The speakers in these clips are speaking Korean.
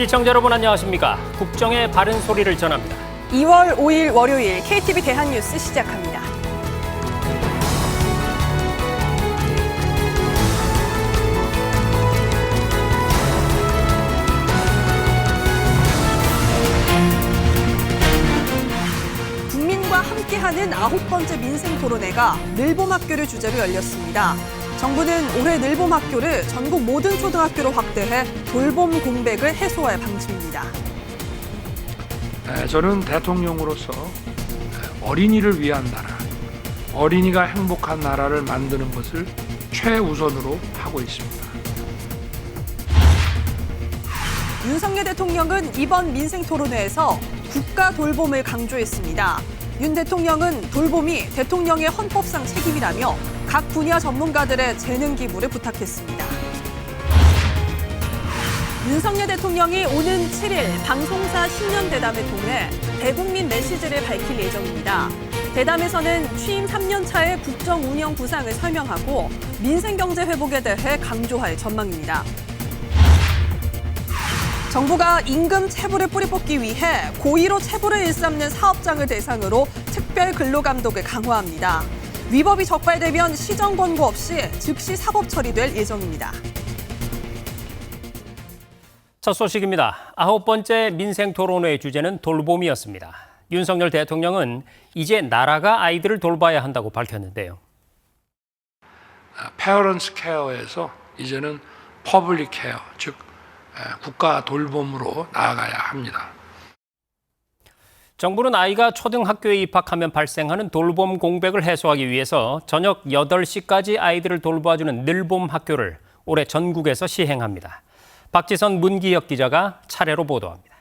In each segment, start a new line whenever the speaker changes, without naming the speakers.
시청자 여러분 안녕하십니까? 국정의 바른 소리를 전합니다.
2월 5일 월요일 KTV 대한뉴스 시작합니다. 국민과 함께하는 9번째 민생토론회가 늘봄학교를 주제로 열렸습니다. 정부는 올해 늘봄학교를 전국 모든 초등학교로 확대해 돌봄 공백을 해소할 방침입니다.
저는 대통령으로서 어린이를 위한 나라, 어린이가 행복한 나라를 만드는 것을 최우선으로 하고 있습니다.
윤석열 대통령은 이번 민생토론회에서 국가 돌봄을 강조했습니다. 윤 대통령은 돌봄이 대통령의 헌법상 책임이라며 각 분야 전문가들의 재능 기부를 부탁했습니다. 윤석열 대통령이 오는 7일 방송사 신년대담을 통해 대국민 메시지를 밝힐 예정입니다. 대담에서는 취임 3년 차의 국정 운영 부상을 설명하고 민생경제 회복에 대해 강조할 전망입니다. 정부가 임금 체불을 뿌리 뽑기 위해 고의로 체불을 일삼는 사업장을 대상으로 특별 근로감독을 강화합니다. 위법이 적발되면 시정 권고 없이 즉시 사법 처리될 예정입니다.
첫 소식입니다. 9번째 민생토론회의 주제는 돌봄이었습니다. 윤석열 대통령은 이제 나라가 아이들을 돌봐야 한다고 밝혔는데요.
페어런스 케어에서 이제는 퍼블릭 케어, 즉 국가 돌봄으로 나아가야 합니다.
정부는 아이가 초등학교에 입학하면 발생하는 돌봄 공백을 해소하기 위해서 저녁 8시까지 아이들을 돌봐주는 늘봄 학교를 올해 전국에서 시행합니다. 박지선 문기혁 기자가 차례로 보도합니다.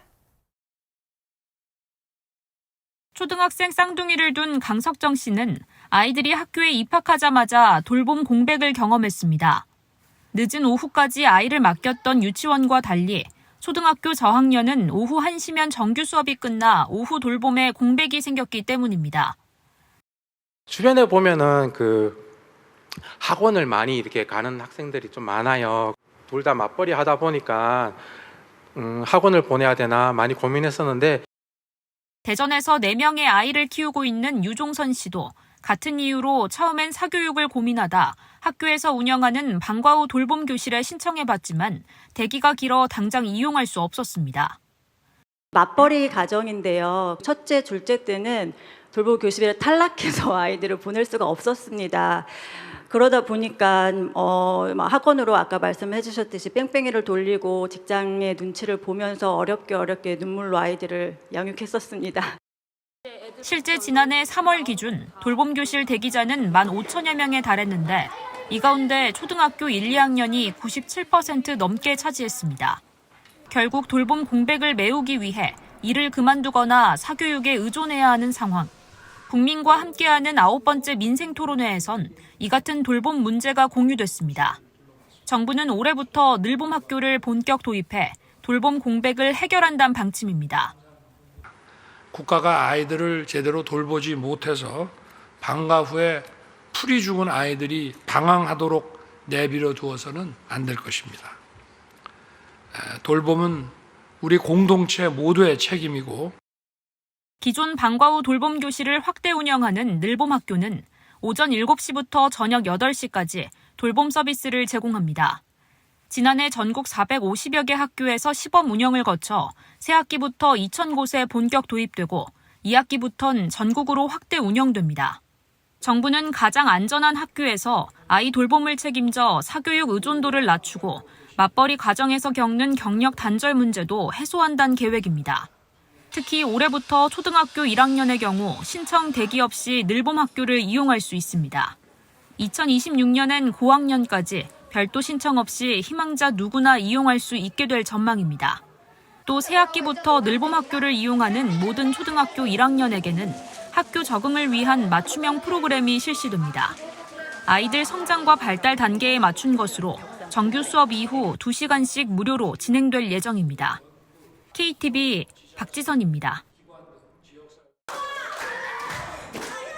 초등학생 쌍둥이를 둔 강석정 씨는 아이들이 학교에 입학하자마자 돌봄 공백을 경험했습니다. 늦은 오후까지 아이를 맡겼던 유치원과 달리 초등학교 저학년은 오후 1시면 정규 수업이 끝나 오후 돌봄에 공백이 생겼기 때문입니다.
주변에 보면은 학원을 많이 이렇게 가는 학생들이 좀 많아요. 둘 다 맞벌이 하다 보니까 학원을 보내야 되나 많이 고민했었는데
대전에서 4명의 아이를 키우고 있는 유종선 씨도 같은 이유로 처음엔 사교육을 고민하다 학교에서 운영하는 방과 후 돌봄 교실에 신청해봤지만 대기가 길어 당장 이용할 수 없었습니다.
맞벌이 가정인데요. 첫째, 둘째 때는 돌봄 교실에 탈락해서 아이들을 보낼 수가 없었습니다. 그러다 보니까 학원으로 아까 말씀해 주셨듯이 뺑뺑이를 돌리고 직장의 눈치를 보면서 어렵게 눈물로 아이들을 양육했었습니다.
실제 지난해 3월 기준 돌봄 교실 대기자는 15,000여 명에 달했는데 이 가운데 초등학교 1, 2학년이 97% 넘게 차지했습니다. 결국 돌봄 공백을 메우기 위해 일을 그만두거나 사교육에 의존해야 하는 상황. 국민과 함께하는 9번째 민생토론회에선 이 같은 돌봄 문제가 공유됐습니다. 정부는 올해부터 늘봄 학교를 본격 도입해 돌봄 공백을 해결한다는 방침입니다.
국가가 아이들을 제대로 돌보지 못해서 방과 후에 풀이 죽은 아이들이 방황하도록 내버려 두어서는 안 될 것입니다. 돌봄은 우리 공동체 모두의 책임이고
기존 방과 후 돌봄 교실을 확대 운영하는 늘봄 학교는 오전 7시부터 저녁 8시까지 돌봄 서비스를 제공합니다. 지난해 전국 450여 개 학교에서 시범 운영을 거쳐 새학기부터 2,000곳에 본격 도입되고 2학기부터는 전국으로 확대 운영됩니다. 정부는 가장 안전한 학교에서 아이 돌봄을 책임져 사교육 의존도를 낮추고 맞벌이 가정에서 겪는 경력 단절 문제도 해소한다는 계획입니다. 특히 올해부터 초등학교 1학년의 경우 신청 대기 없이 늘봄 학교를 이용할 수 있습니다. 2026년엔 고학년까지 별도 신청 없이 희망자 누구나 이용할 수 있게 될 전망입니다. 또 새학기부터 늘봄 학교를 이용하는 모든 초등학교 1학년에게는 학교 적응을 위한 맞춤형 프로그램이 실시됩니다. 아이들 성장과 발달 단계에 맞춘 것으로 정규 수업 이후 2시간씩 무료로 진행될 예정입니다. KTV 박지선입니다.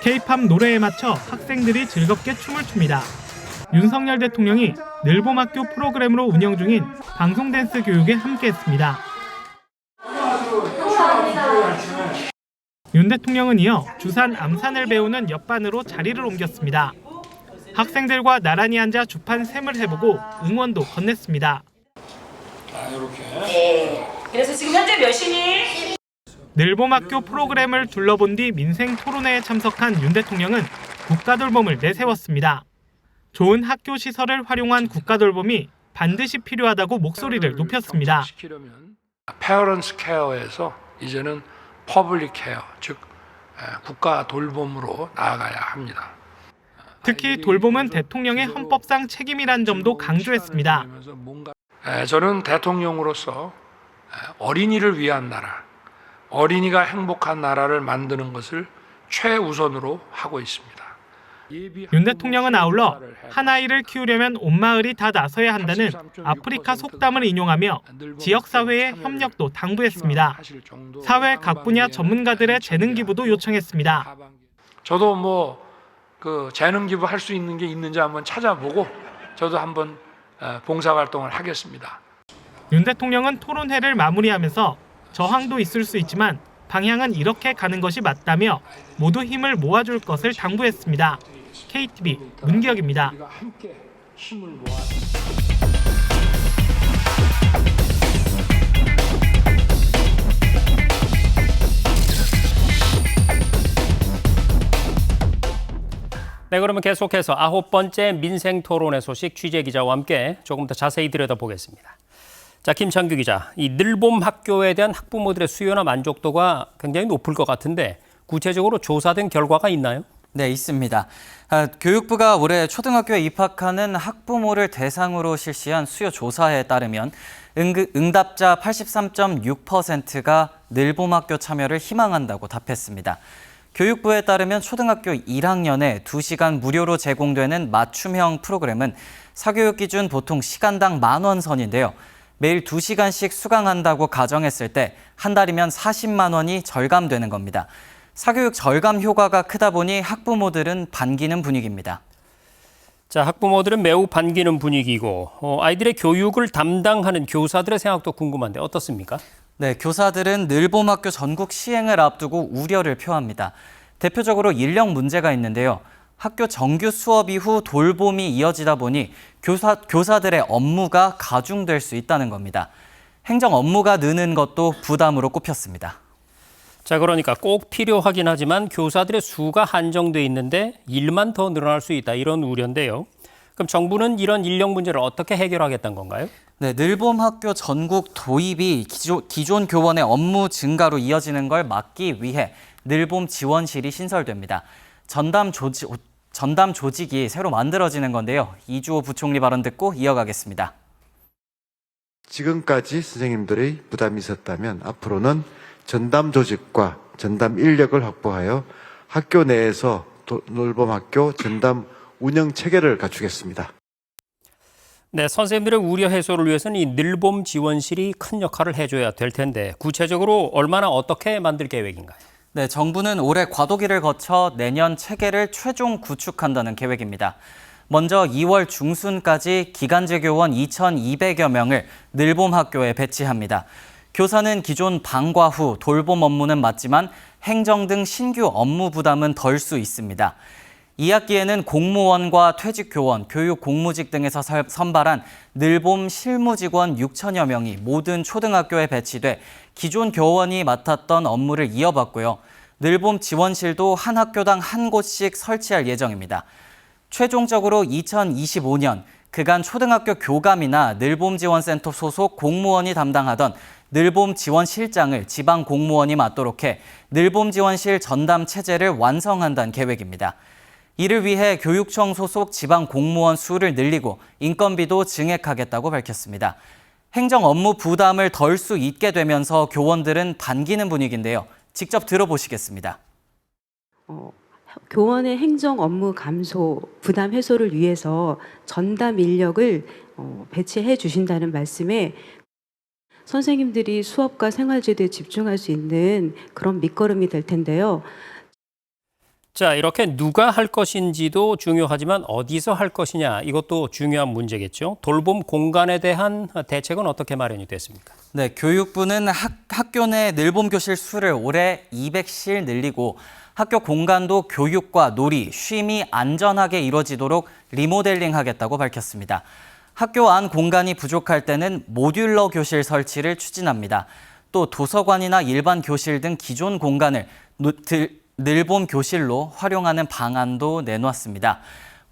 K-팝 노래에 맞춰 학생들이 즐겁게 춤을 춥니다. 윤석열 대통령이 늘봄학교 프로그램으로 운영 중인 방송 댄스 교육에 함께했습니다. 윤 대통령은 이어 주산 암산을 배우는 옆반으로 자리를 옮겼습니다. 학생들과 나란히 앉아 주판 셈을 해보고 응원도 건넸습니다.
이렇게.
네. 그래서 지금 현재 몇 시니?
늘봄학교 프로그램을 둘러본 뒤 민생 토론회에 참석한 윤 대통령은 국가돌봄을 내세웠습니다. 좋은 학교 시설을 활용한 국가돌봄이 반드시 필요하다고 목소리를 높였습니다.
페어런스 케어에서 이제는 퍼블릭 케어, 즉 국가 돌봄으로 나아가야 합니다.
특히 돌봄은 대통령의 헌법상 책임이란 점도 강조했습니다.
저는 대통령으로서 어린이를 위한 나라, 어린이가 행복한 나라를 만드는 것을 최우선으로 하고 있습니다.
윤 대통령은 아울러 한 아이를 키우려면 온 마을이 다 나서야 한다는 아프리카 속담을 인용하며 지역사회의 협력도 당부했습니다. 사회 각 분야 전문가들의 재능 기부도 요청했습니다.
저도 그 재능 기부 할 수 있는 게 있는지 한번 찾아보고 저도 한번 봉사활동을 하겠습니다.
윤 대통령은 토론회를 마무리하면서 저항도 있을 수 있지만 방향은 이렇게 가는 것이 맞다며 모두 힘을 모아줄 것을 당부했습니다. KTV 문기혁입니다.
함께 힘을 모아.
네, 그러면 계속해서 9번째 민생 토론회 소식 취재 기자와 함께 조금 더 자세히 들여다보겠습니다. 자, 김창규 기자, 이 늘봄 학교에 대한 학부모들의 수요나 만족도가 굉장히 높을 것 같은데 구체적으로 조사된 결과가 있나요?
네, 있습니다. 교육부가 올해 초등학교에 입학하는 학부모를 대상으로 실시한 수요 조사에 따르면 응답자 83.6%가 늘봄학교 참여를 희망한다고 답했습니다. 교육부에 따르면 초등학교 1학년에 2시간 무료로 제공되는 맞춤형 프로그램은 사교육 기준 보통 시간당 10,000원 선인데요. 매일 2시간씩 수강한다고 가정했을 때 한 달이면 40만 원이 절감되는 겁니다. 사교육 절감 효과가 크다 보니 학부모들은 반기는 분위기입니다.
자, 학부모들은 매우 반기는 분위기고 아이들의 교육을 담당하는 교사들의 생각도 궁금한데 어떻습니까?
네, 교사들은 늘봄학교 전국 시행을 앞두고 우려를 표합니다. 대표적으로 인력 문제가 있는데요. 학교 정규 수업 이후 돌봄이 이어지다 보니 교사들의 업무가 가중될 수 있다는 겁니다. 행정 업무가 느는 것도 부담으로 꼽혔습니다.
자, 그러니까 꼭 필요하긴 하지만 교사들의 수가 한정돼 있는데 일만 더 늘어날 수 있다, 이런 우려인데요. 그럼 정부는 이런 인력 문제를 어떻게 해결하겠다는 건가요?
네, 늘봄학교 전국 도입이 기존 교원의 업무 증가로 이어지는 걸 막기 위해 늘봄 지원실이 신설됩니다. 전담 조직이 새로 만들어지는 건데요. 이주호 부총리 발언 듣고 이어가겠습니다.
지금까지 선생님들의 부담이 있었다면 앞으로는 전담 조직과 전담 인력을 확보하여 학교 내에서 늘봄학교 전담 운영 체계를 갖추겠습니다.
네, 선생님들의 우려 해소를 위해서는 이 늘봄 지원실이 큰 역할을 해줘야 될 텐데 구체적으로 얼마나 어떻게 만들 계획인가요?
네, 정부는 올해 과도기를 거쳐 내년 체계를 최종 구축한다는 계획입니다. 먼저 2월 중순까지 기간제 교원 2,200여 명을 늘봄 학교에 배치합니다. 교사는 기존 방과 후 돌봄 업무는 맞지만 행정 등 신규 업무 부담은 덜 수 있습니다. 2학기에는 공무원과 퇴직교원, 교육공무직 등에서 선발한 늘봄 실무직원 6천여 명이 모든 초등학교에 배치돼 기존 교원이 맡았던 업무를 이어받고요. 늘봄 지원실도 한 학교당 한 곳씩 설치할 예정입니다. 최종적으로 2025년 그간 초등학교 교감이나 늘봄지원센터 소속 공무원이 담당하던 늘봄지원실장을 지방 공무원이 맡도록 해 늘봄지원실 전담 체제를 완성한다는 계획입니다. 이를 위해 교육청 소속 지방 공무원 수를 늘리고 인건비도 증액하겠다고 밝혔습니다. 행정 업무 부담을 덜 수 있게 되면서 교원들은 반기는 분위기인데요. 직접 들어보시겠습니다.
교원의 행정 업무 감소, 부담 해소를 위해서 전담 인력을 배치해 주신다는 말씀에 선생님들이 수업과 생활제도에 집중할 수 있는 그런 밑거름이 될 텐데요.
자, 이렇게 누가 할 것인지도 중요하지만 어디서 할 것이냐, 이것도 중요한 문제겠죠. 돌봄 공간에 대한 대책은 어떻게 마련이 됐습니까?
네, 교육부는 학교 내 늘봄 교실 수를 올해 200실 늘리고 학교 공간도 교육과 놀이, 쉼이 안전하게 이루어지도록 리모델링하겠다고 밝혔습니다. 학교 안 공간이 부족할 때는 모듈러 교실 설치를 추진합니다. 또 도서관이나 일반 교실 등 기존 공간을 늘봄 교실로 활용하는 방안도 내놓았습니다.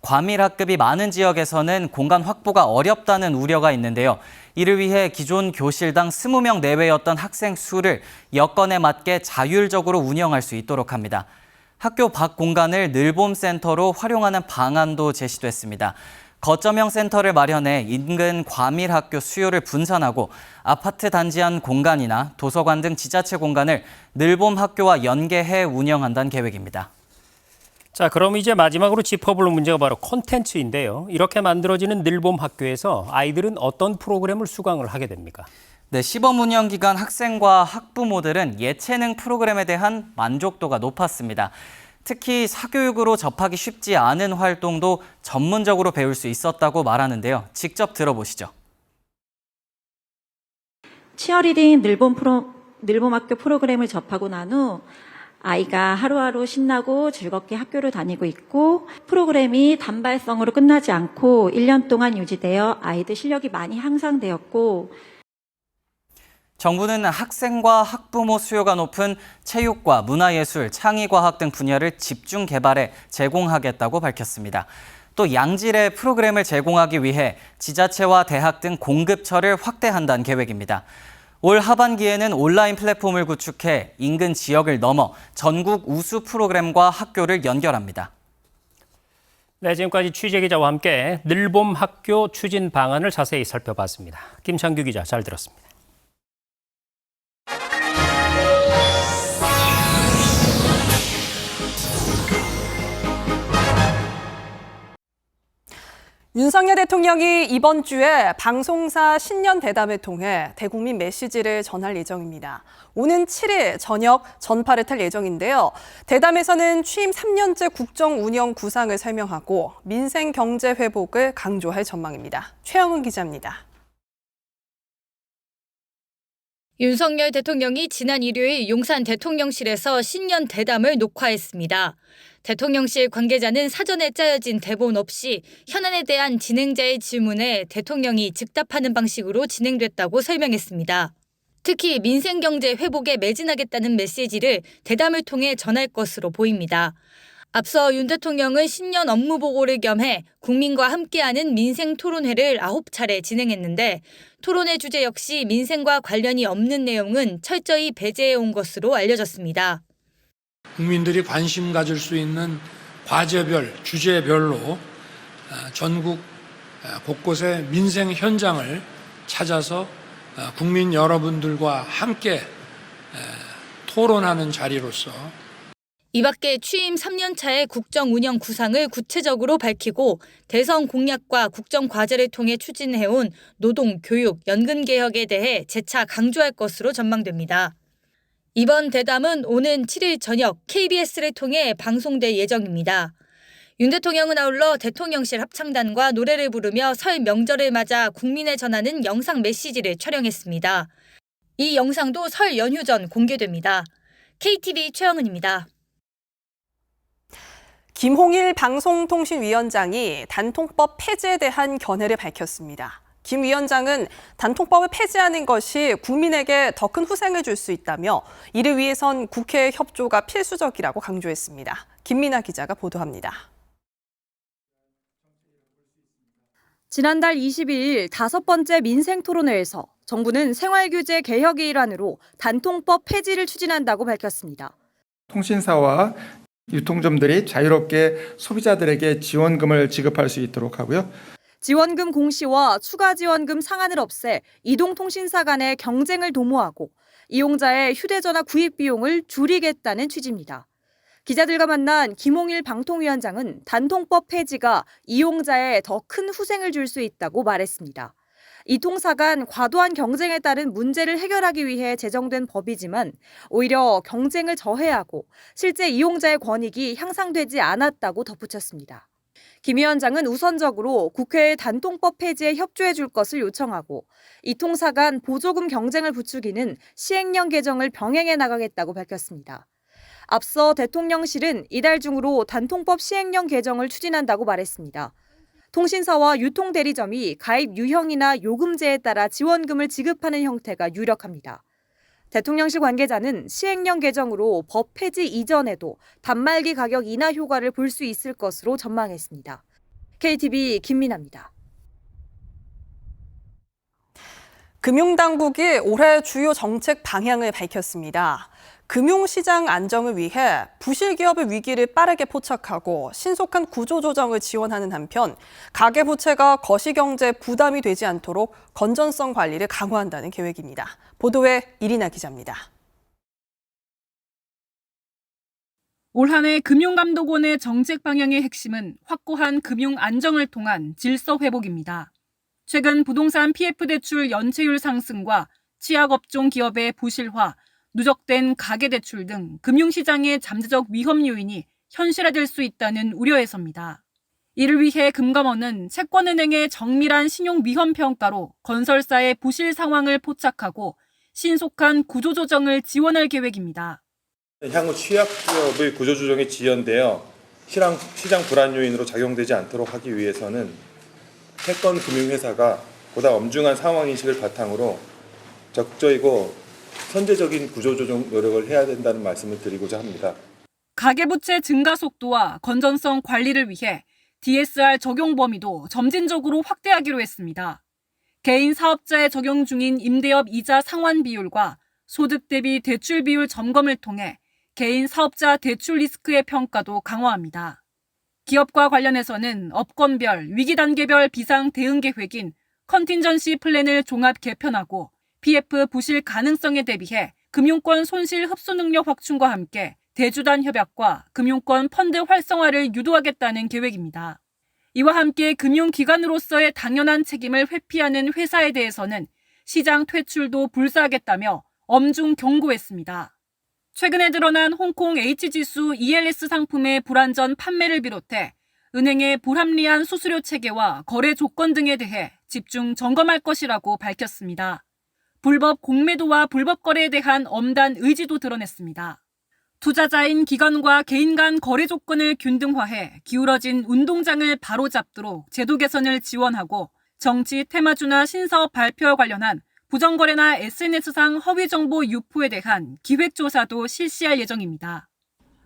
과밀 학급이 많은 지역에서는 공간 확보가 어렵다는 우려가 있는데요. 이를 위해 기존 교실당 20명 내외였던 학생 수를 여건에 맞게 자율적으로 운영할 수 있도록 합니다. 학교 밖 공간을 늘봄 센터로 활용하는 방안도 제시됐습니다. 거점형 센터를 마련해 인근 과밀 학교 수요를 분산하고 아파트 단지 안 공간이나 도서관 등 지자체 공간을 늘봄 학교와 연계해 운영한다는 계획입니다.
자, 그럼 이제 마지막으로 짚어볼 문제가 바로 콘텐츠인데요. 이렇게 만들어지는 늘봄 학교에서 아이들은 어떤 프로그램을 수강을 하게 됩니까?
네, 시범 운영 기간 학생과 학부모들은 예체능 프로그램에 대한 만족도가 높았습니다. 특히 사교육으로 접하기 쉽지 않은 활동도 전문적으로 배울 수 있었다고 말하는데요. 직접 들어보시죠.
치어리딩 늘봄 학교 프로그램을 접하고 난 후 아이가 하루하루 신나고 즐겁게 학교를 다니고 있고 프로그램이 단발성으로 끝나지 않고 1년 동안 유지되어 아이들 실력이 많이 향상되었고
정부는 학생과 학부모 수요가 높은 체육과 문화예술, 창의과학 등 분야를 집중 개발해 제공하겠다고 밝혔습니다. 또 양질의 프로그램을 제공하기 위해 지자체와 대학 등 공급처를 확대한다는 계획입니다. 올 하반기에는 온라인 플랫폼을 구축해 인근 지역을 넘어 전국 우수 프로그램과 학교를 연결합니다.
네, 지금까지 취재기자와 함께 늘봄 학교 추진 방안을 자세히 살펴봤습니다. 김창규 기자, 잘 들었습니다.
윤석열 대통령이 이번 주에 방송사 신년 대담을 통해 대국민 메시지를 전할 예정입니다. 오는 7일 저녁 전파를 탈 예정인데요. 대담에서는 취임 3년째 국정 운영 구상을 설명하고 민생 경제 회복을 강조할 전망입니다. 최영은 기자입니다.
윤석열 대통령이 지난 일요일 용산 대통령실에서 신년 대담을 녹화했습니다. 대통령실 관계자는 사전에 짜여진 대본 없이 현안에 대한 진행자의 질문에 대통령이 즉답하는 방식으로 진행됐다고 설명했습니다. 특히 민생경제 회복에 매진하겠다는 메시지를 대담을 통해 전할 것으로 보입니다. 앞서 윤 대통령은 신년 업무 보고를 겸해 국민과 함께하는 민생 토론회를 9차례 진행했는데 토론회 주제 역시 민생과 관련이 없는 내용은 철저히 배제해온 것으로 알려졌습니다.
국민들이 관심 가질 수 있는 과제별, 주제별로 전국 곳곳의 민생 현장을 찾아서 국민 여러분들과 함께 토론하는 자리로서
이 밖에 취임 3년 차의 국정 운영 구상을 구체적으로 밝히고 대선 공약과 국정 과제를 통해 추진해온 노동, 교육, 연금 개혁에 대해 재차 강조할 것으로 전망됩니다. 이번 대담은 오는 7일 저녁 KBS를 통해 방송될 예정입니다. 윤 대통령은 아울러 대통령실 합창단과 노래를 부르며 설 명절을 맞아 국민에 전하는 영상 메시지를 촬영했습니다. 이 영상도 설 연휴 전 공개됩니다. KTV 최영은입니다.
김홍일 방송통신위원장이 단통법 폐지에 대한 견해를 밝혔습니다. 김 위원장은 단통법을 폐지하는 것이 국민에게 더 큰 후생을 줄 수 있다며 이를 위해선 국회의 협조가 필수적이라고 강조했습니다. 김민아 기자가 보도합니다.
지난달 22일 5번째 민생토론회에서 정부는 생활규제 개혁의 일환으로 단통법 폐지를 추진한다고 밝혔습니다.
통신사와 유통점들이 자유롭게 소비자들에게 지원금을 지급할 수 있도록 하고요.
지원금 공시와 추가 지원금 상한을 없애 이동통신사 간의 경쟁을 도모하고 이용자의 휴대전화 구입 비용을 줄이겠다는 취지입니다. 기자들과 만난 김홍일 방통위원장은 단통법 폐지가 이용자에 더 큰 후생을 줄 수 있다고 말했습니다. 이 통사 간 과도한 경쟁에 따른 문제를 해결하기 위해 제정된 법이지만 오히려 경쟁을 저해하고 실제 이용자의 권익이 향상되지 않았다고 덧붙였습니다. 김 위원장은 우선적으로 국회에 단통법 폐지에 협조해 줄 것을 요청하고 이 통사 간 보조금 경쟁을 부추기는 시행령 개정을 병행해 나가겠다고 밝혔습니다. 앞서 대통령실은 이달 중으로 단통법 시행령 개정을 추진한다고 말했습니다. 통신사와 유통대리점이 가입 유형이나 요금제에 따라 지원금을 지급하는 형태가 유력합니다. 대통령실 관계자는 시행령 개정으로 법 폐지 이전에도 단말기 가격 인하 효과를 볼 수 있을 것으로 전망했습니다. KTV 김민아입니다.
금융당국이 올해 주요 정책 방향을 밝혔습니다. 금융시장 안정을 위해 부실기업의 위기를 빠르게 포착하고 신속한 구조조정을 지원하는 한편 가계부채가 거시경제 부담이 되지 않도록 건전성 관리를 강화한다는 계획입니다. 보도에 이리나 기자입니다.
올 한 해 금융감독원의 정책 방향의 핵심은 확고한 금융 안정을 통한 질서 회복입니다. 최근 부동산 PF 대출 연체율 상승과 취약업종 기업의 부실화, 누적된 가계대출 등 금융시장의 잠재적 위험 요인이 현실화될 수 있다는 우려에서입니다. 이를 위해 금감원은 채권은행의 정밀한 신용 위험 평가로 건설사의 부실 상황을 포착하고 신속한 구조조정을 지원할 계획입니다.
향후 취약기업의 구조조정이 지연되어 시장 불안 요인으로 작용되지 않도록 하기 위해서는 채권 금융회사가 보다 엄중한 상황인식을 바탕으로 적극적이고 선제적인 구조조정 노력을 해야 된다는 말씀을 드리고자 합니다.
가계부채 증가 속도와 건전성 관리를 위해 DSR 적용 범위도 점진적으로 확대하기로 했습니다. 개인 사업자에 적용 중인 임대업 이자 상환 비율과 소득 대비 대출 비율 점검을 통해 개인 사업자 대출 리스크의 평가도 강화합니다. 기업과 관련해서는 업권별, 위기 단계별 비상 대응 계획인 컨틴전시 플랜을 종합 개편하고 PF 부실 가능성에 대비해 금융권 손실 흡수 능력 확충과 함께 대주단 협약과 금융권 펀드 활성화를 유도하겠다는 계획입니다. 이와 함께 금융기관으로서의 당연한 책임을 회피하는 회사에 대해서는 시장 퇴출도 불사하겠다며 엄중 경고했습니다. 최근에 드러난 홍콩 H지수 ELS 상품의 불안전 판매를 비롯해 은행의 불합리한 수수료 체계와 거래 조건 등에 대해 집중 점검할 것이라고 밝혔습니다. 불법 공매도와 불법 거래에 대한 엄단 의지도 드러냈습니다. 투자자인 기관과 개인 간 거래 조건을 균등화해 기울어진 운동장을 바로잡도록 제도 개선을 지원하고 정치, 테마주나 신사업 발표와 관련한 부정거래나 SNS상 허위정보 유포에 대한 기획조사도 실시할 예정입니다.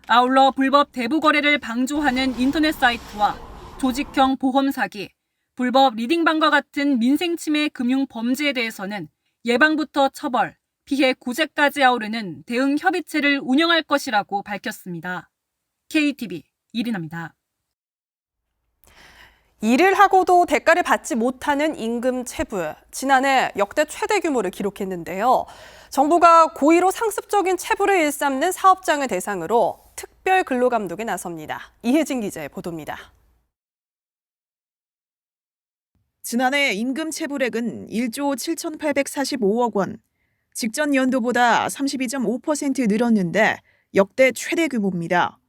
아울러 불법 대부 거래를 방조하는 인터넷 사이트와 조직형 보험 사기, 불법 리딩방과 같은 민생 침해 금융 범죄에 대해서는 예방부터 처벌, 피해 구제까지 아우르는 대응 협의체를 운영할 것이라고 밝혔습니다. KTV 이리나입니다.
일을 하고도 대가를 받지 못하는 임금 체불, 지난해 역대 최대 규모를 기록했는데요. 정부가 고의로 상습적인 체불을 일삼는 사업장을 대상으로 특별 근로감독에 나섭니다. 이혜진 기자의 보도입니다.
지난해 임금 체불액은 1조 7,845억 원, 직전 연도보다 32.5% 늘었는데 역대 최대 규모입니다.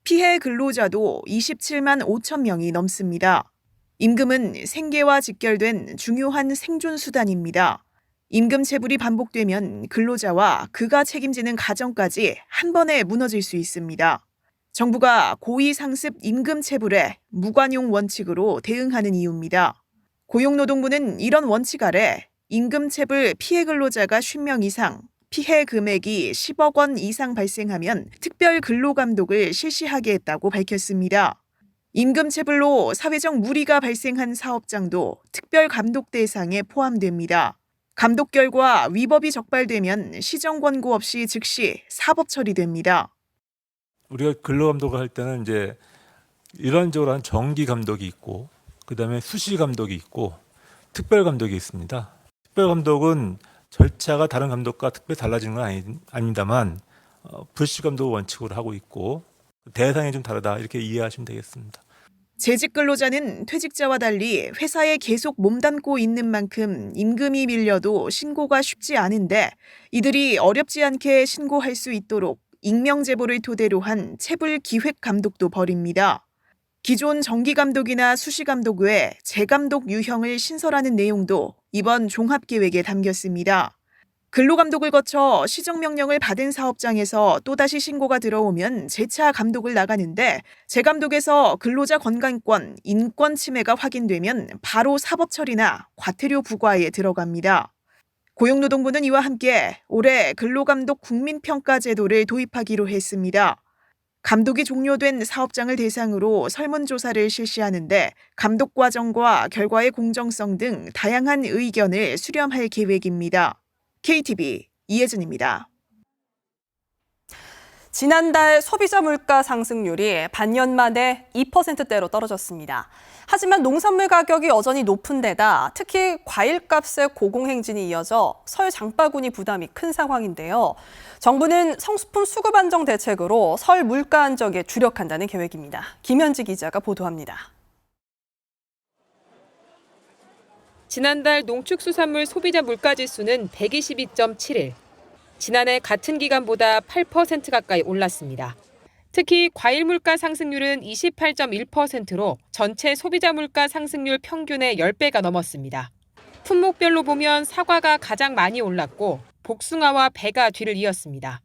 피해 근로자도 27만 5천 명이 넘습니다. 임금은 생계와 직결된 중요한 생존 수단입니다. 임금 체불이 반복되면 근로자와 그가 책임지는 가정까지 한 번에 무너질 수 있습니다. 정부가 고의 상습 임금 체불에 무관용 원칙으로 대응하는 이유입니다. 고용노동부는 이런 원칙 아래 임금 체불 피해 근로자가 50명 이상, 피해 금액이 10억 원 이상 발생하면 특별 근로감독을 실시하게 했다고 밝혔습니다. 임금 체불로 사회적 무리가 발생한 사업장도 특별 감독 대상에 포함됩니다. 감독 결과 위법이 적발되면 시정 권고 없이 즉시 사법 처리됩니다.
우리가 근로감독을 할 때는 이제 일반적으로 한 정기 감독이 있고 그다음에 수시 감독이 있고 특별 감독이 있습니다. 특별 감독은 절차가 다른 감독과 특별히 달라지는 건 아닙니다만 불시 감독 원칙으로 하고 있고 대상이 좀 다르다 이렇게 이해하시면 되겠습니다.
재직 근로자는 퇴직자와 달리 회사에 계속 몸담고 있는 만큼 임금이 밀려도 신고가 쉽지 않은데 이들이 어렵지 않게 신고할 수 있도록 익명 제보를 토대로 한 체불 기획 감독도 벌입니다. 기존 정기감독이나 수시감독 외에 재감독 유형을 신설하는 내용도 이번 종합계획에 담겼습니다. 근로감독을 거쳐 시정명령을 받은 사업장에서 또다시 신고가 들어오면 재차 감독을 나가는데 재감독에서 근로자 건강권, 인권 침해가 확인되면 바로 사법처리나 과태료 부과에 들어갑니다. 고용노동부는 이와 함께 올해 근로감독 국민평가 제도를 도입하기로 했습니다. 감독이 종료된 사업장을 대상으로 설문조사를 실시하는데 감독 과정과 결과의 공정성 등 다양한 의견을 수렴할 계획입니다. KTV 이혜진입니다.
지난달 소비자 물가 상승률이 반년 만에 2%대로 떨어졌습니다. 하지만 농산물 가격이 여전히 높은 데다 특히 과일값의 고공행진이 이어져 설 장바구니 부담이 큰 상황인데요. 정부는 성수품 수급 안정 대책으로 설 물가 안정에 주력한다는 계획입니다. 김현지 기자가 보도합니다.
지난달 농축수산물 소비자 물가지수는 122.71. 지난해 같은 기간보다 8% 가까이 올랐습니다. 특히 과일 물가 상승률은 28.1%로 전체 소비자 물가 상승률 평균의 10배가 넘었습니다. 품목별로 보면 사과가 가장 많이 올랐고 복숭아와 배가 뒤를 이었습니다.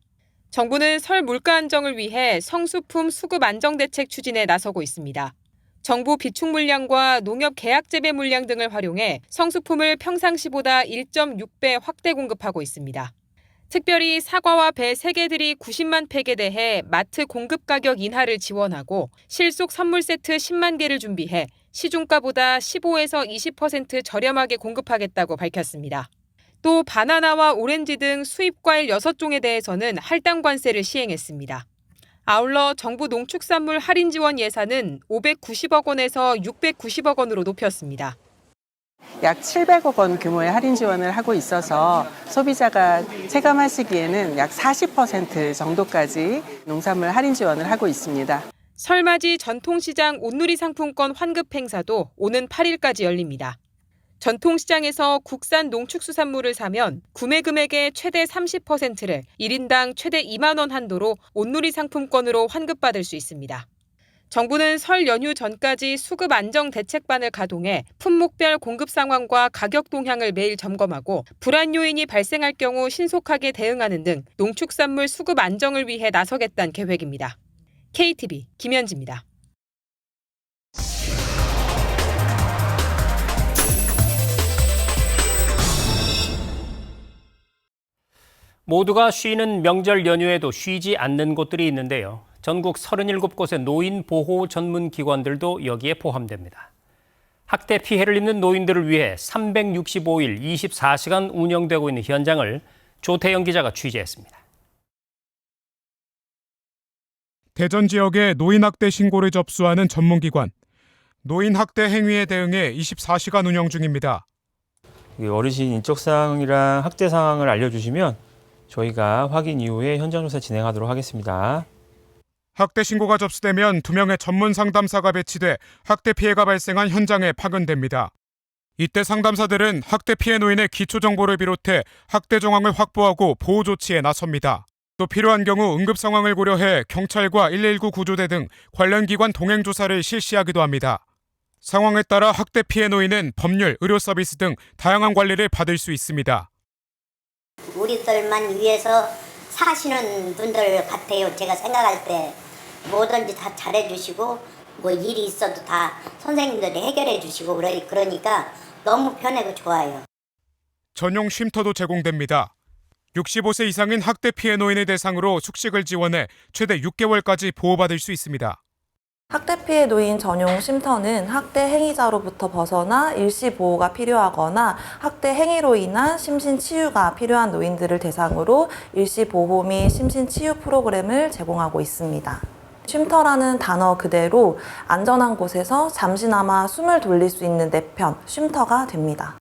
정부는 설 물가 안정을 위해 성수품 수급 안정 대책 추진에 나서고 있습니다. 정부 비축 물량과 농협 계약 재배 물량 등을 활용해 성수품을 평상시보다 1.6배 확대 공급하고 있습니다. 특별히 사과와 배 3개들이 90만 팩에 대해 마트 공급 가격 인하를 지원하고 실속 선물 세트 10만 개를 준비해 시중가보다 15에서 20% 저렴하게 공급하겠다고 밝혔습니다. 또 바나나와 오렌지 등 수입 과일 6종에 대해서는 할당 관세를 시행했습니다. 아울러 정부 농축산물 할인 지원 예산은 590억 원에서 690억 원으로 높였습니다.
약 700억 원 규모의 할인 지원을 하고 있어서 소비자가 체감하시기에는 약 40% 정도까지 농산물 할인 지원을 하고 있습니다.
설맞이 전통시장 온누리 상품권 환급 행사도 오는 8일까지 열립니다. 전통시장에서 국산 농축수산물을 사면 구매 금액의 최대 30%를 1인당 최대 2만 원 한도로 온누리 상품권으로 환급받을 수 있습니다. 정부는 설 연휴 전까지 수급 안정 대책반을 가동해 품목별 공급 상황과 가격 동향을 매일 점검하고 불안 요인이 발생할 경우 신속하게 대응하는 등 농축산물 수급 안정을 위해 나서겠다는 계획입니다. KTV 김현지입니다.
모두가 쉬는 명절 연휴에도 쉬지 않는 곳들이 있는데요. 전국 37곳의 노인 보호 전문 기관들도 여기에 포함됩니다. 학대 피해를 입는 노인들을 위해 365일 24시간 운영되고 있는 현장을 조태영 기자가 취재했습니다.
대전 지역의 노인학대 신고를 접수하는 전문기관. 노인학대 행위에 대응해 24시간 운영 중입니다.
어르신 인적 사항이랑 학대 상황을 알려주시면 저희가 확인 이후에 현장 조사 진행하도록 하겠습니다.
학대 신고가 접수되면 2명의 전문 상담사가 배치돼 학대 피해가 발생한 현장에 파견됩니다. 이때 상담사들은 학대 피해 노인의 기초 정보를 비롯해 학대 정황을 확보하고 보호 조치에 나섭니다. 또 필요한 경우 응급 상황을 고려해 경찰과 119 구조대 등 관련 기관 동행 조사를 실시하기도 합니다. 상황에 따라 학대 피해 노인은 법률, 의료 서비스 등 다양한 관리를 받을 수 있습니다.
우리들만 위해서 사시는 분들 같아요. 제가 생각할 때 뭐든지 다 잘해주시고 뭐 일이 있어도 다 선생님들이 해결해주시고 그러니까 너무 편하고 좋아요.
전용 쉼터도 제공됩니다. 65세 이상인 학대 피해 노인을 대상으로 숙식을 지원해 최대 6개월까지 보호받을 수 있습니다.
학대 피해 노인 전용 쉼터는 학대 행위자로부터 벗어나 일시 보호가 필요하거나 학대 행위로 인한 심신 치유가 필요한 노인들을 대상으로 일시 보호 및 심신 치유 프로그램을 제공하고 있습니다. 쉼터라는 단어 그대로 안전한 곳에서 잠시나마 숨을 돌릴 수 있는 내편, 쉼터가 됩니다.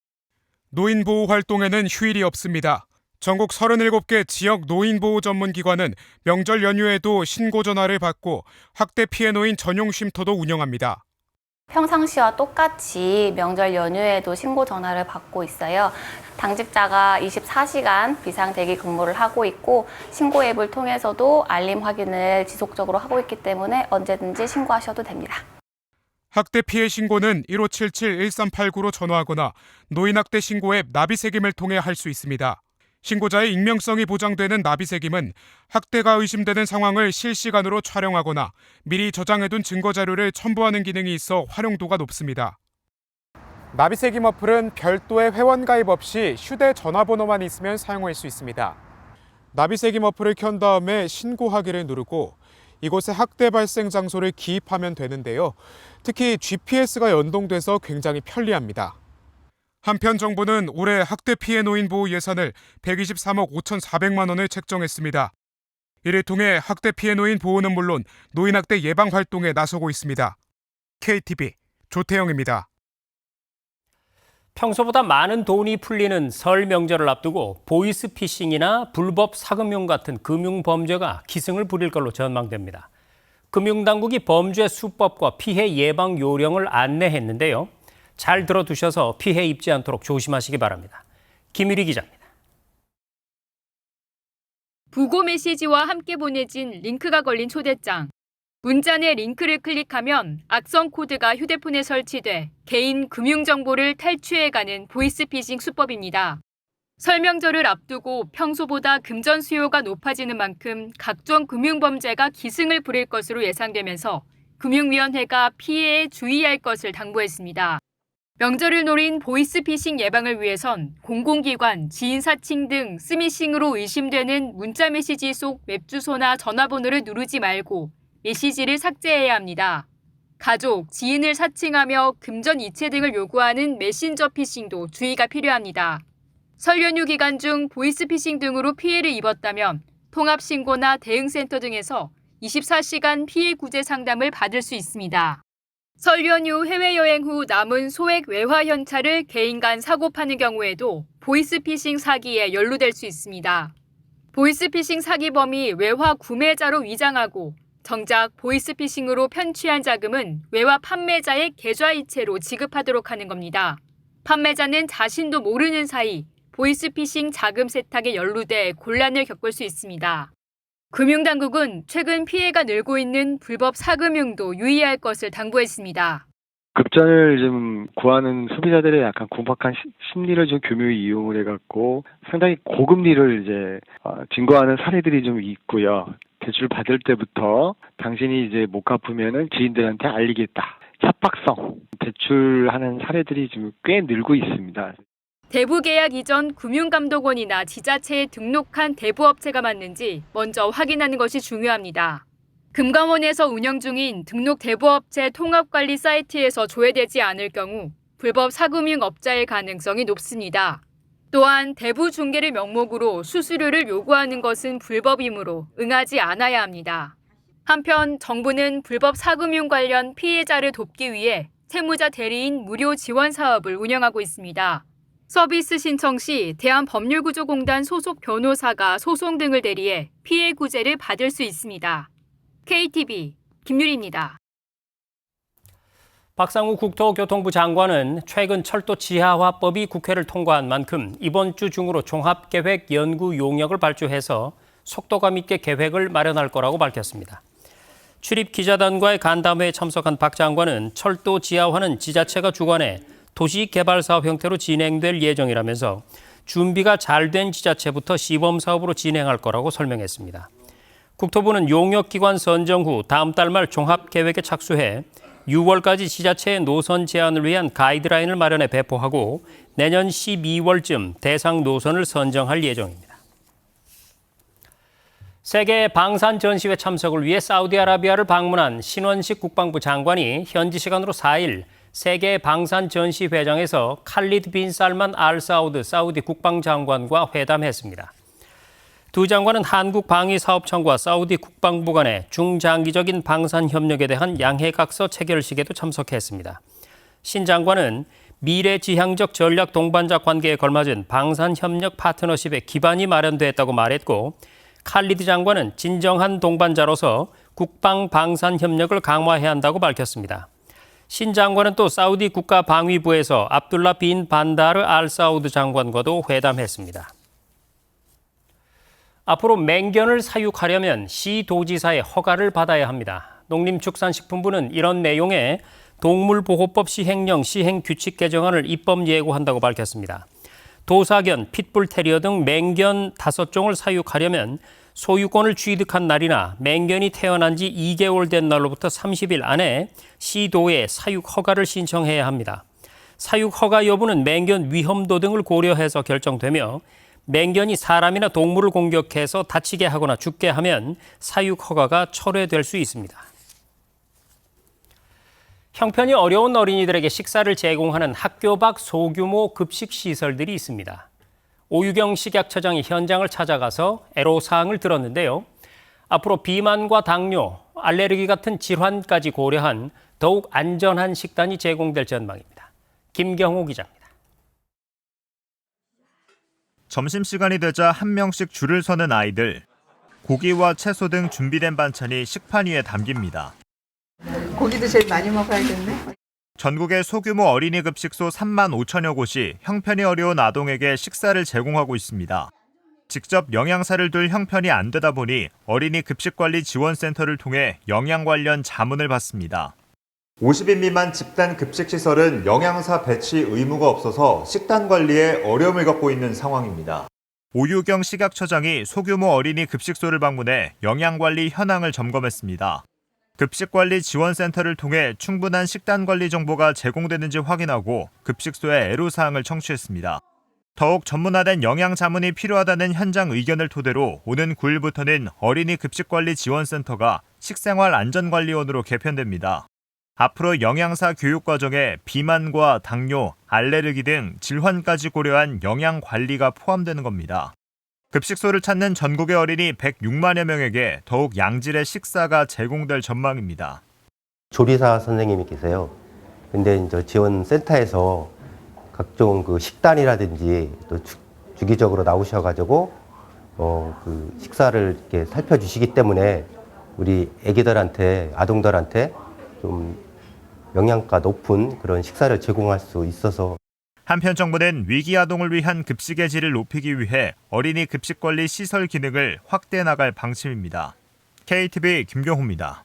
노인 보호 활동에는 휴일이 없습니다. 전국 37개 지역 노인보호 전문기관은 명절 연휴에도 신고 전화를 받고 학대 피해 노인 전용 쉼터도 운영합니다.
평상시와 똑같이 명절 연휴에도 신고 전화를 받고 있어요. 당직자가 24시간 비상 대기 근무를 하고 있고 신고 앱을 통해서도 알림 확인을 지속적으로 하고 있기 때문에 언제든지 신고하셔도 됩니다.
학대 피해 신고는 1577-1389로 전화하거나 노인학대 신고 앱 나비새김을 통해 할 수 있습니다. 신고자의 익명성이 보장되는 나비새김은 학대가 의심되는 상황을 실시간으로 촬영하거나 미리 저장해둔 증거자료를 첨부하는 기능이 있어 활용도가 높습니다. 나비새김 어플은 별도의 회원 가입 없이 휴대전화번호만 있으면 사용할 수 있습니다. 나비새김 어플을 켠 다음에 신고하기를 누르고 이곳에 학대 발생 장소를 기입하면 되는데요. 특히 GPS가 연동돼서 굉장히 편리합니다. 한편 정부는 올해 학대 피해 노인 보호 예산을 123억 5,400만 원을 책정했습니다. 이를 통해 학대 피해 노인 보호는 물론 노인학대 예방 활동에 나서고 있습니다. KTV 조태영입니다.
평소보다 많은 돈이 풀리는 설 명절을 앞두고 보이스피싱이나 불법 사금융 같은 금융 범죄가 기승을 부릴 걸로 전망됩니다. 금융당국이 범죄 수법과 피해 예방 요령을 안내했는데요. 잘 들어두셔서 피해 입지 않도록 조심하시기 바랍니다. 김유리 기자입니다.
부고 메시지와 함께 보내진 링크가 걸린 초대장. 문자 내 링크를 클릭하면 악성 코드가 휴대폰에 설치돼 개인 금융정보를 탈취해가는 보이스피싱 수법입니다. 설 명절을 앞두고 평소보다 금전 수요가 높아지는 만큼 각종 금융범죄가 기승을 부릴 것으로 예상되면서 금융위원회가 피해에 주의할 것을 당부했습니다. 명절을 노린 보이스피싱 예방을 위해선 공공기관, 지인 사칭 등 스미싱으로 의심되는 문자 메시지 속 웹주소나 전화번호를 누르지 말고 메시지를 삭제해야 합니다. 가족, 지인을 사칭하며 금전 이체 등을 요구하는 메신저 피싱도 주의가 필요합니다. 설 연휴 기간 중 보이스피싱 등으로 피해를 입었다면 통합신고나 대응센터 등에서 24시간 피해 구제 상담을 받을 수 있습니다. 설 연휴 해외여행 후 남은 소액 외화 현찰을 개인 간 사고 파는 경우에도 보이스피싱 사기에 연루될 수 있습니다. 보이스피싱 사기범이 외화 구매자로 위장하고 정작 보이스피싱으로 편취한 자금은 외화 판매자의 계좌이체로 지급하도록 하는 겁니다. 판매자는 자신도 모르는 사이 보이스피싱 자금 세탁에 연루돼 곤란을 겪을 수 있습니다. 금융당국은 최근 피해가 늘고 있는 불법 사금융도 유의할 것을 당부했습니다.
급전을 좀 구하는 소비자들의 약간 궁박한 심리를 좀 교묘히 이용을 해갖고 상당히 고금리를 이제 증거하는 사례들이 좀 있고요. 대출 받을 때부터 당신이 이제 못 갚으면은 지인들한테 알리겠다. 협박성 대출하는 사례들이 좀 꽤 늘고 있습니다.
대부 계약 이전 금융감독원이나 지자체에 등록한 대부업체가 맞는지 먼저 확인하는 것이 중요합니다. 금감원에서 운영 중인 등록 대부업체 통합관리 사이트에서 조회되지 않을 경우 불법 사금융업자일 가능성이 높습니다. 또한 대부 중개를 명목으로 수수료를 요구하는 것은 불법이므로 응하지 않아야 합니다. 한편 정부는 불법 사금융 관련 피해자를 돕기 위해 채무자 대리인 무료 지원 사업을 운영하고 있습니다. 서비스 신청 시 대한법률구조공단 소속 변호사가 소송 등을 대리해 피해 구제를 받을 수 있습니다. KTV 김유리입니다.
박상우 국토교통부 장관은 최근 철도 지하화법이 국회를 통과한 만큼 이번 주 중으로 종합계획 연구 용역을 발주해서 속도감 있게 계획을 마련할 거라고 밝혔습니다. 출입 기자단과의 간담회에 참석한 박 장관은 철도 지하화는 지자체가 주관해 도시개발사업 형태로 진행될 예정이라면서 준비가 잘 된 지자체부터 시범사업으로 진행할 거라고 설명했습니다. 국토부는 용역기관 선정 후 다음 달 말 종합계획에 착수해 6월까지 지자체의 노선 제한을 위한 가이드라인을 마련해 배포하고 내년 12월쯤 대상 노선을 선정할 예정입니다. 세계 방산 전시회 참석을 위해 사우디아라비아를 방문한 신원식 국방부 장관이 현지 시간으로 4일 세계 방산 전시회장에서 칼리드 빈 살만 알 사우드 사우디 국방장관과 회담했습니다. 두 장관은 한국 방위사업청과 사우디 국방부 간의 중장기적인 방산 협력에 대한 양해각서 체결식에도 참석했습니다. 신 장관은 미래지향적 전략 동반자 관계에 걸맞은 방산 협력 파트너십의 기반이 마련됐다고 말했고, 칼리드 장관은 진정한 동반자로서 국방 방산 협력을 강화해야 한다고 밝혔습니다. 신 장관은 또 사우디 국가방위부에서 압둘라 빈 반다르 알 사우드 장관과도 회담했습니다. 앞으로 맹견을 사육하려면 시도지사의 허가를 받아야 합니다. 농림축산식품부는 이런 내용의 동물보호법 시행령 시행규칙 개정안을 입법 예고한다고 밝혔습니다. 도사견, 핏불 테리어 등 맹견 5종을 사육하려면 소유권을 취득한 날이나 맹견이 태어난 지 2개월 된 날로부터 30일 안에 시도에 사육 허가를 신청해야 합니다. 사육 허가 여부는 맹견 위험도 등을 고려해서 결정되며 맹견이 사람이나 동물을 공격해서 다치게 하거나 죽게 하면 사육 허가가 철회될 수 있습니다. 형편이 어려운 어린이들에게 식사를 제공하는 학교 밖 소규모 급식 시설들이 있습니다. 오유경 식약처장이 현장을 찾아가서 애로사항을 들었는데요. 앞으로 비만과 당뇨, 알레르기 같은 질환까지 고려한 더욱 안전한 식단이 제공될 전망입니다. 김경호 기자입니다.
점심시간이 되자 한 명씩 줄을 서는 아이들. 고기와 채소 등 준비된 반찬이 식판 위에 담깁니다.
고기도 제일 많이 먹어야겠네.
전국의 소규모 어린이 급식소 3만 5천여 곳이 형편이 어려운 아동에게 식사를 제공하고 있습니다. 직접 영양사를 둘 형편이 안 되다 보니 어린이 급식관리지원센터를 통해 영양 관련 자문을 받습니다. 50인 미만 집단 급식시설은 영양사 배치 의무가 없어서 식단 관리에 어려움을 겪고 있는 상황입니다. 오유경 식약처장이 소규모 어린이 급식소를 방문해 영양관리 현황을 점검했습니다. 급식관리지원센터를 통해 충분한 식단관리 정보가 제공되는지 확인하고 급식소의 애로사항을 청취했습니다. 더욱 전문화된 영양자문이 필요하다는 현장 의견을 토대로 오는 9일부터는 어린이 급식관리지원센터가 식생활안전관리원으로 개편됩니다. 앞으로 영양사 교육과정에 비만과 당뇨, 알레르기 등 질환까지 고려한 영양관리가 포함되는 겁니다. 급식소를 찾는 전국의 어린이 106만여 명에게 더욱 양질의 식사가 제공될 전망입니다.
조리사 선생님이 계세요. 근데 이제 지원센터에서 각종 그 식단이라든지 또 주기적으로 나오셔가지고 그 식사를 이렇게 살펴주시기 때문에 우리 애기들한테, 아동들한테 좀 영양가 높은 그런 식사를 제공할 수 있어서.
한편 정부는 위기 아동을 위한 급식의 질을 높이기 위해 어린이 급식관리 시설 기능을 확대해 나갈 방침입니다. KTV 김경호입니다.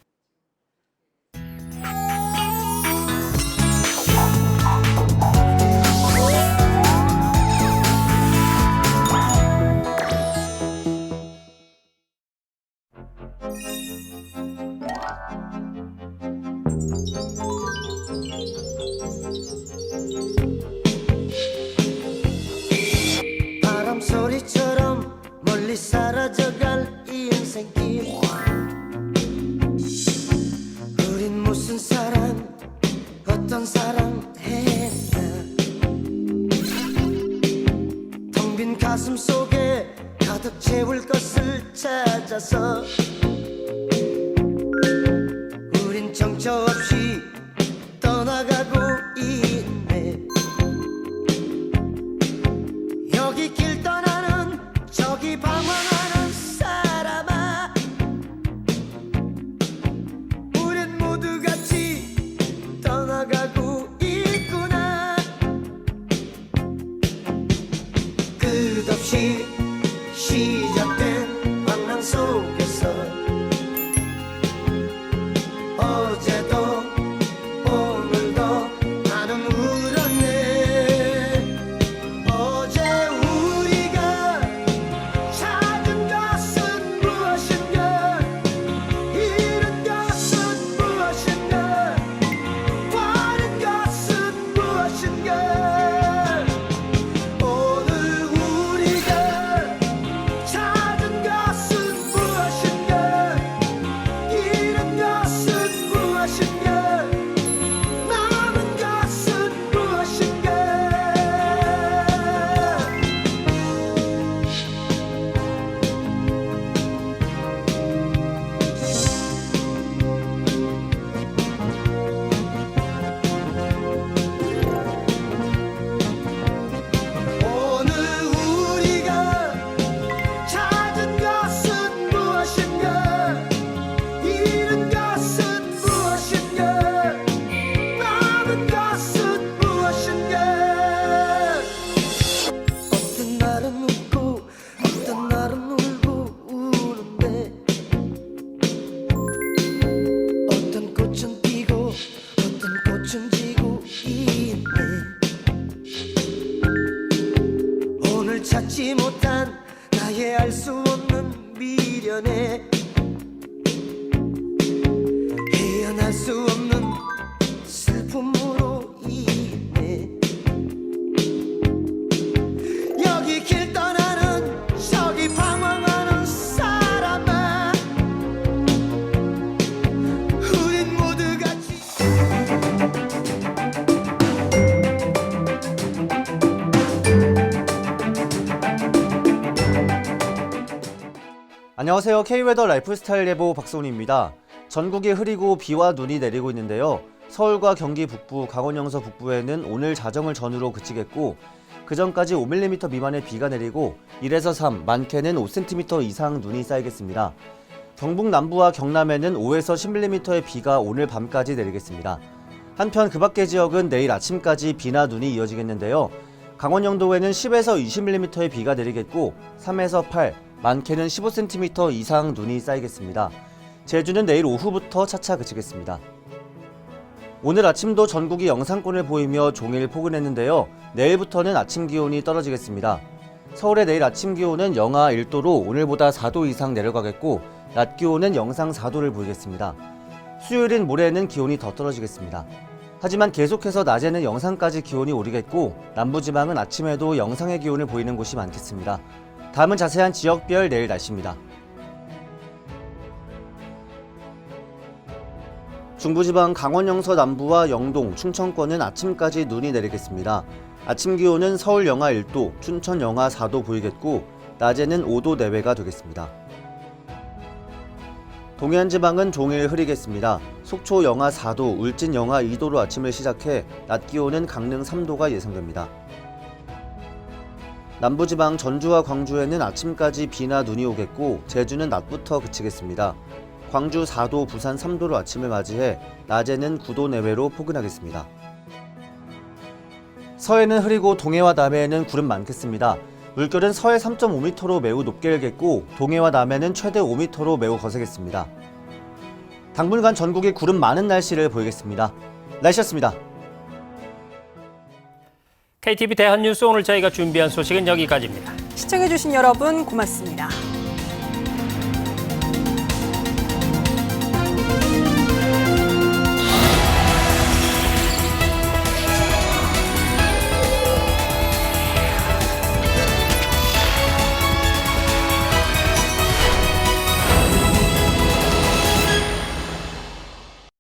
소리처럼 멀리 사라져갈 이 인생길 우린 무슨 사랑 어떤 사랑 했나 텅 빈 가슴 속에 가득 채울 것을 찾아서 우린 정처 없이 떠나가고 있네 여기 길 떠나는 저기 방황하는 사람아 우린 모두 같이 떠나가고 있구나 끝없이 시작된 방랑 속에서 어제도 오늘도 나는 울었네 어제 우리가 찾은 것은 무엇인가 잃은 것은 무엇인가 바른 것은 무엇인가 오늘 우리가 찾지 못한 나의 알 수 없는 미련에 헤어날 수 없는 슬픔으로 인해 여기 길 떠나는 저기 방황하는 사람아 우린 모두 같이
안녕하세요. K웨더 라이프스타일 예보 박소훈입니다. 전국이 흐리고 비와 눈이 내리고 있는데요. 서울과 경기 북부, 강원 영서 북부에는 오늘 자정을 전후로 그치겠고 그전까지 5mm 미만의 비가 내리고 1에서 3, 많게는 5cm 이상 눈이 쌓이겠습니다. 경북 남부와 경남에는 5에서 10mm의 비가 오늘 밤까지 내리겠습니다. 한편 그 밖의 지역은 내일 아침까지 비나 눈이 이어지겠는데요. 강원 영도에는 10에서 20mm의 비가 내리겠고 3에서 8, 많게는 15cm 이상 눈이 쌓이겠습니다. 제주는 내일 오후부터 차차 그치겠습니다. 오늘 아침도 전국이 영상권을 보이며 종일 포근했는데요. 내일부터는 아침 기온이 떨어지겠습니다. 서울의 내일 아침 기온은 영하 1도로 오늘보다 4도 이상 내려가겠고 낮 기온은 영상 4도를 보이겠습니다. 수요일인 모레는 기온이 더 떨어지겠습니다. 하지만 계속해서 낮에는 영상까지 기온이 오르겠고 남부지방은 아침에도 영상의 기온을 보이는 곳이 많겠습니다. 다음은 자세한 지역별 내일 날씨입니다. 중부지방 강원 영서 남부와 영동, 충청권은 아침까지 눈이 내리겠습니다. 아침 기온은 서울 영하 1도, 춘천 영하 4도 보이겠고 낮에는 5도 내외가 되겠습니다. 동해안 지방은 종일 흐리겠습니다. 속초 영하 4도, 울진 영하 2도로 아침을 시작해 낮 기온은 강릉 3도가 예상됩니다. 남부지방 전주와 광주에는 아침까지 비나 눈이 오겠고 제주는 낮부터 그치겠습니다. 광주 4도, 부산 3도로 아침을 맞이해 낮에는 9도 내외로 포근하겠습니다. 서해는 흐리고 동해와 남해에는 구름 많겠습니다. 물결은 서해 3.5m로 매우 높게 일겠고 동해와 남해는 최대 5m로 매우 거세겠습니다. 당분간 전국이 구름 많은 날씨를 보이겠습니다. 날씨였습니다.
KTV 대한뉴스 오늘 저희가 준비한 소식은 여기까지입니다.
시청해주신 여러분 고맙습니다.